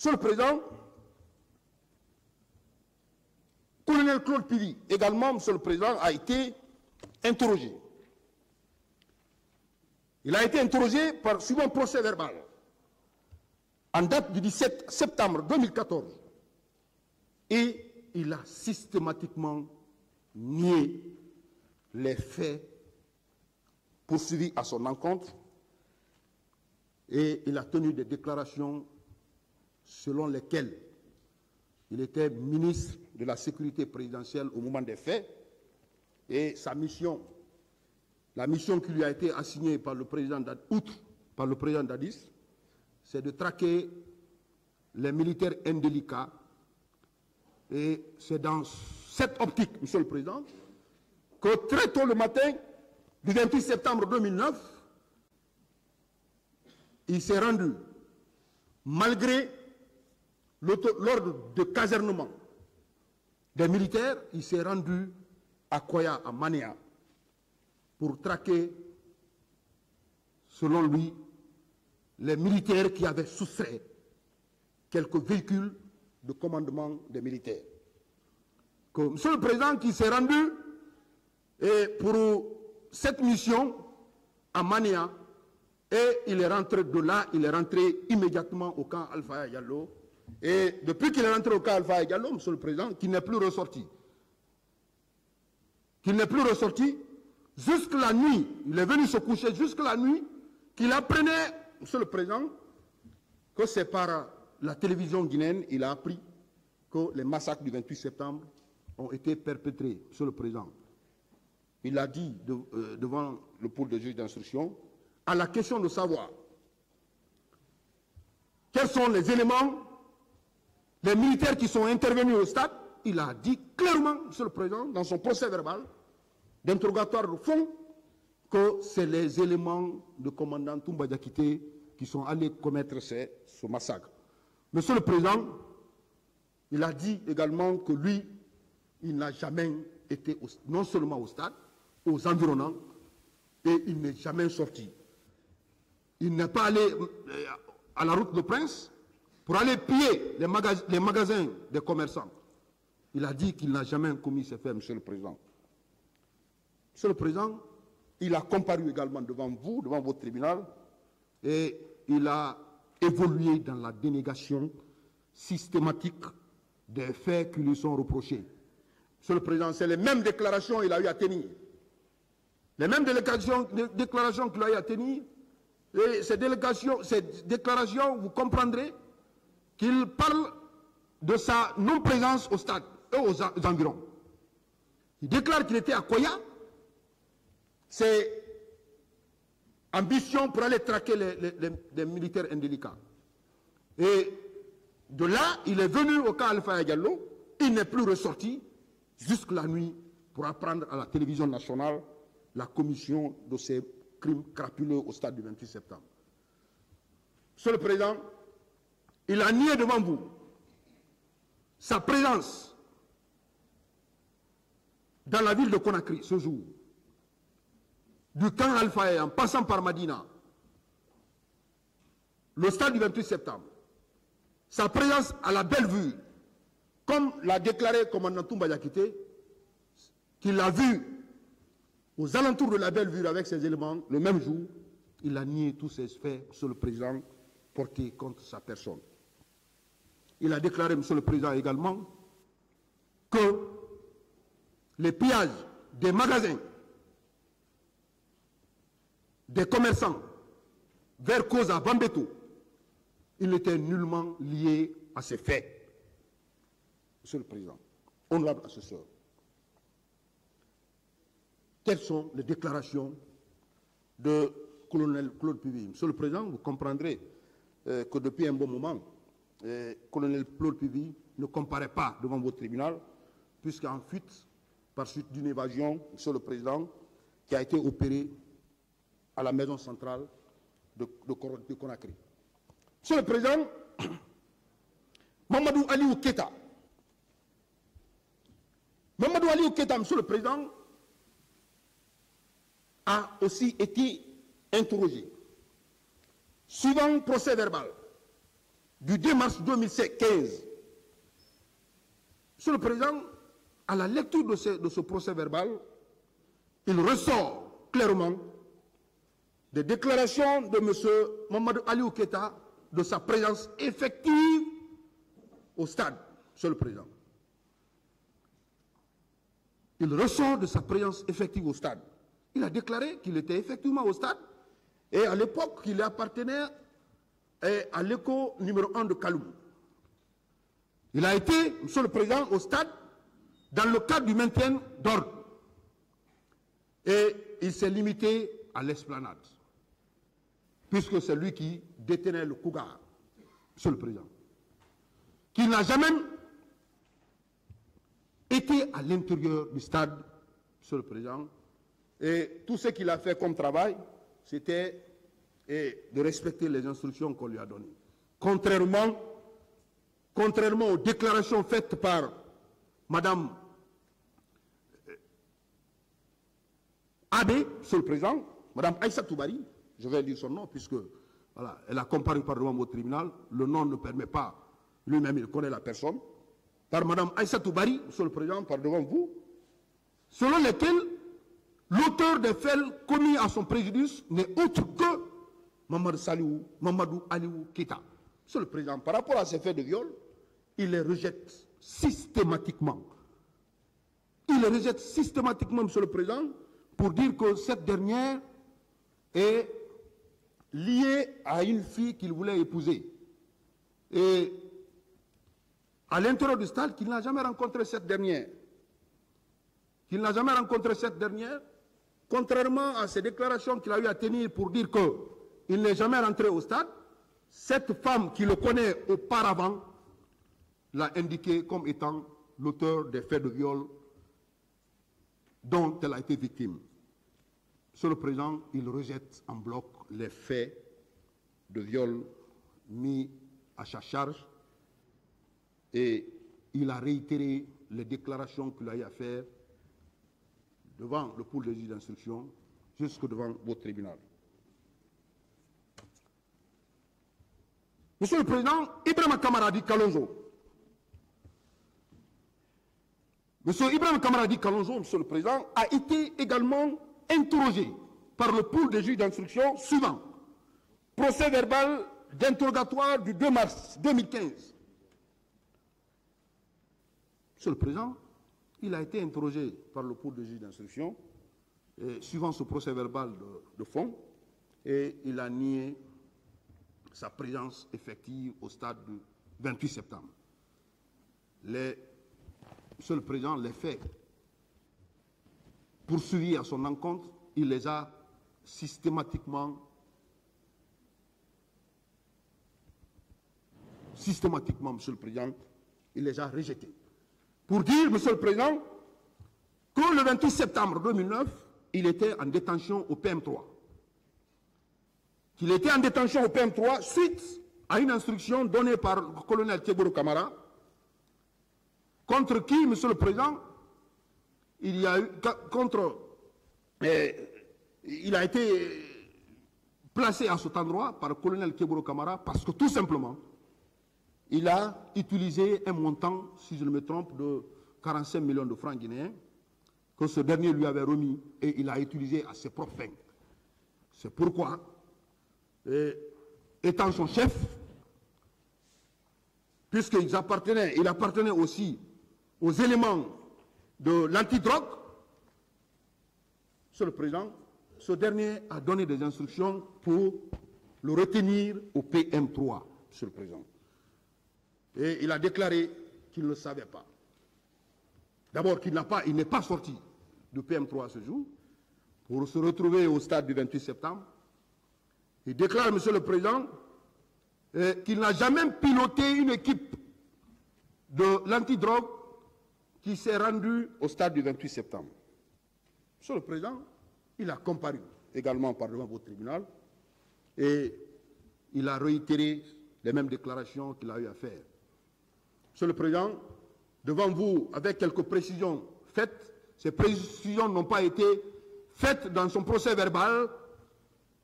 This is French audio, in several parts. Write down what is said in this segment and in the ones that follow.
Monsieur le Président, colonel Claude Pivy, également, Monsieur le Président, a été interrogé. Il a été interrogé suivant un procès verbal en date du 17 septembre 2014 et il a systématiquement nié les faits poursuivis à son encontre et il a tenu des déclarations selon lesquelles il était ministre de la sécurité présidentielle au moment des faits et sa mission, la mission qui lui a été assignée par le président Dadis, c'est de traquer les militaires indélicats. Et c'est dans cette optique, Monsieur le Président, que très tôt le matin du 28 septembre 2009, il s'est rendu, malgré l'ordre de casernement des militaires, il s'est rendu à Koya, à Manéa, pour traquer, selon lui, les militaires qui avaient soustrait quelques véhicules de commandement des militaires. Que Monsieur le Président qui s'est rendu et pour cette mission à Manéa et il est rentré de là, il est rentré immédiatement au camp Alpha Diallo et depuis qu'il est rentré au camp Alpha Diallo, Monsieur le Président, qu'il n'est plus ressorti. Qu'il n'est plus ressorti jusque la nuit, il est venu se coucher jusque la nuit, qu'il apprenait, Monsieur le Président, que c'est par la télévision guinéenne, il a appris que les massacres du 28 septembre ont été perpétrés, Monsieur le Président. Il a dit devant le pôle de juge d'instruction, à la question de savoir quels sont les éléments, les militaires qui sont intervenus au stade, il a dit clairement, Monsieur le Président, dans son procès verbal d'interrogatoire de fond, que c'est les éléments de commandant Toumba Diakité qui sont allés commettre ce massacre. Monsieur le Président, il a dit également que lui, il n'a jamais été non seulement au stade, aux environnants, et il n'est jamais sorti. Il n'est pas allé à la route de Prince pour aller piller les magasins des commerçants. Il a dit qu'il n'a jamais commis ces faits, Monsieur le Président. Monsieur le Président, il a comparu également devant vous, devant votre tribunal, et il a évolué dans la dénégation systématique des faits qui lui sont reprochés. Monsieur le Président, c'est les mêmes déclarations qu'il a eu à tenir. Les mêmes déclarations qu'il a eu à tenir. Et ces déclarations, vous comprendrez qu'il parle de sa non-présence au stade et aux environs. Il déclare qu'il était à Koya. C'est ambition pour aller traquer les militaires indélicats. Et de là, il est venu au camp Alpha Diallo, il n'est plus ressorti jusque la nuit pour apprendre à la télévision nationale la commission de ces crimes crapuleux au stade du 28 septembre. Monsieur le Président, il a nié devant vous sa présence dans la ville de Conakry ce jour, du camp Alpha en passant par Madina, le stade du 28 septembre, sa présence à la Bellevue, comme l'a déclaré commandant Toumba Diakité, qu'il a vu aux alentours de la Bellevue avec ses éléments, le même jour, il a nié tous ces faits, Monsieur le Président, portés contre sa personne. Il a déclaré, Monsieur le Président, également, que les pillages des magasins, des commerçants, vers Koza, Bambeto, il n'était nullement lié à ces faits. Monsieur le Président, honorable assesseur, quelles sont les déclarations de colonel Claude Pivy? Monsieur le Président, vous comprendrez que depuis un bon moment, colonel Claude Pivy ne comparaît pas devant votre tribunal, puisqu'en fuite, par suite d'une évasion, Monsieur le Président, qui a été opérée à la maison centrale de Conakry. Monsieur le Président, Mamadou Aliou Keita. Mamadou Aliou Keita, Monsieur le Président, a aussi été interrogé. Suivant procès verbal du 2 mars 2015. Monsieur le Président, à la lecture de ce procès verbal, il ressort clairement des déclarations de M. Mamadou Aliou Keita de sa présence effective au stade, Monsieur le Président. Il ressort de sa présence effective au stade. Il a déclaré qu'il était effectivement au stade et à l'époque qu'il appartenait à l'écho numéro 1 de Kaloum. Il a été, Monsieur le Président, au stade dans le cadre du maintien d'ordre. Et il s'est limité à l'esplanade, puisque c'est lui qui détenait le Cougar, Monsieur le Président. Qu'il n'a jamais été à l'intérieur du stade, Monsieur le Président, et tout ce qu'il a fait comme travail, c'était de respecter les instructions qu'on lui a données. Contrairement aux déclarations faites par Madame Abbé, Monsieur le Président, Madame Aïssa Toubari, je vais dire son nom puisque voilà, elle a comparé par devant votre tribunal, le nom ne permet pas, lui-même il connaît la personne, par Madame Aïssa Toubari, Monsieur le Président, par devant vous, selon lesquels l'auteur des faits commis à son préjudice n'est autre que Mamadou Aliou Keita. Monsieur le Président, par rapport à ces faits de viol, il les rejette systématiquement. Il les rejette systématiquement, Monsieur le Président, pour dire que cette dernière est liée à une fille qu'il voulait épouser. Et à l'intérieur du stade, qu'il n'a jamais rencontré cette dernière. Qu'il n'a jamais rencontré cette dernière, contrairement à ces déclarations qu'il a eu à tenir pour dire qu'il n'est jamais rentré au stade, cette femme qui le connaît auparavant l'a indiqué comme étant l'auteur des faits de viol dont elle a été victime. Monsieur le Président, il rejette en bloc les faits de viol mis à sa charge et il a réitéré les déclarations qu'il a eu à faire devant le pôle des juges d'instruction jusque devant votre tribunal. Monsieur le Président, Ibrahima Kamaradi Kalonzo. Monsieur Ibrahima Kamaradi Kalonzo, Monsieur le Président, a été également interrogé par le pôle des juges d'instruction suivant. Procès verbal d'interrogatoire du 2 mars 2015. Monsieur le Président, il a été interrogé par le pôle des juges d'instruction suivant ce procès verbal de fond et il a nié sa présence effective au stade du 28 septembre. Monsieur le Président, les faits poursuivis à son encontre, il les a systématiquement, Monsieur le Président, il les a rejetés. Pour dire, Monsieur le Président, que le 28 septembre 2009, il était en détention au PM3. Qu'il était en détention au PM3 suite à une instruction donnée par le colonel Thiebourou Kamara, contre qui, Monsieur le Président, il a été placé à cet endroit par le colonel Thiebourou Kamara parce que tout simplement, il a utilisé un montant, si je ne me trompe, de 45 millions de francs guinéens que ce dernier lui avait remis et il a utilisé à ses propres fins. C'est pourquoi, étant son chef, puisqu'il appartenait aussi aux éléments de l'antidrogue, Monsieur le Président, ce dernier a donné des instructions pour le retenir au PM3, Monsieur le Président. Et il a déclaré qu'il ne le savait pas. D'abord qu'il n'est pas sorti du PM3 à ce jour, pour se retrouver au stade du 28 septembre. Il déclare, Monsieur le Président, qu'il n'a jamais piloté une équipe de l'antidrogue qui s'est rendue au stade du 28 septembre. Monsieur le Président, il a comparu également par devant votre tribunal et il a réitéré les mêmes déclarations qu'il a eu à faire. Monsieur le Président, devant vous, avec quelques précisions faites, ces précisions n'ont pas été faites dans son procès verbal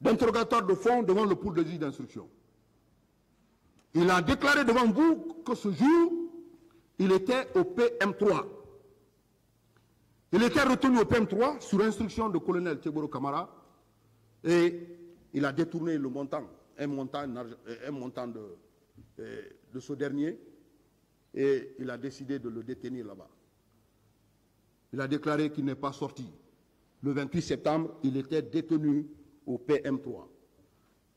d'interrogatoire de fond devant le pôle de juge d'instruction. Il a déclaré devant vous que ce jour, il était au PM3. Il était retenu au PM3 sur instruction du colonel Teboro Kamara et il a détourné le montant, un montant de ce dernier et il a décidé de le détenir là-bas. Il a déclaré qu'il n'est pas sorti. Le 28 septembre, il était détenu au PM3.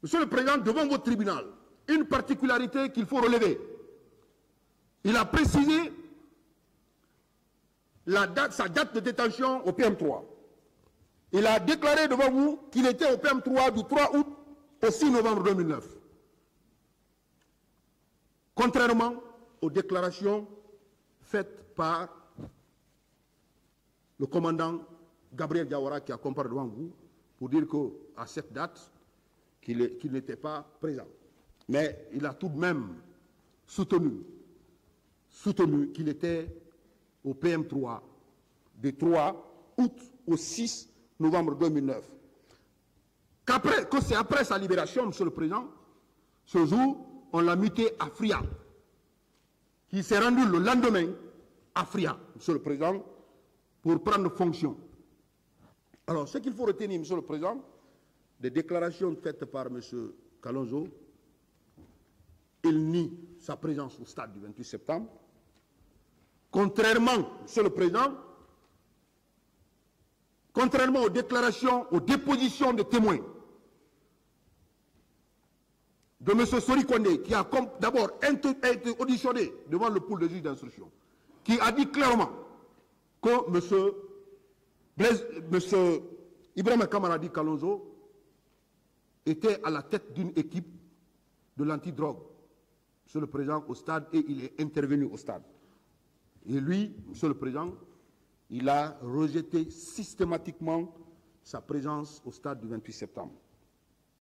Monsieur le Président, devant votre tribunal, une particularité qu'il faut relever. Il a précisé sa date de détention au PM3. Il a déclaré devant vous qu'il était au PM3 du 3 août au 6 novembre 2009. Contrairement aux déclarations faites par le commandant Gabriel Diawara qui a comparé devant vous pour dire qu'à cette date, qu'il n'était pas présent. Mais il a tout de même soutenu qu'il était au PM3 du 3 août au 6 novembre 2009. Que c'est après sa libération, Monsieur le Président, ce jour, on l'a muté à Fria, qui s'est rendu le lendemain à Fria, Monsieur le Président, pour prendre fonction. Alors, ce qu'il faut retenir, Monsieur le Président, des déclarations faites par M. Kalonzo, il nie sa présence au stade du 28 septembre. Contrairement, Monsieur le Président, contrairement aux déclarations, aux dépositions de témoins de M. Sori Kondé, qui a d'abord été auditionné devant le pool de juges d'instruction, qui a dit clairement que M. Ibrahima Kamaradi Kalonzo était à la tête d'une équipe de l'antidrogue, Monsieur le Président, au stade, et il est intervenu au stade. Et lui, Monsieur le Président, il a rejeté systématiquement sa présence au stade du 28 septembre.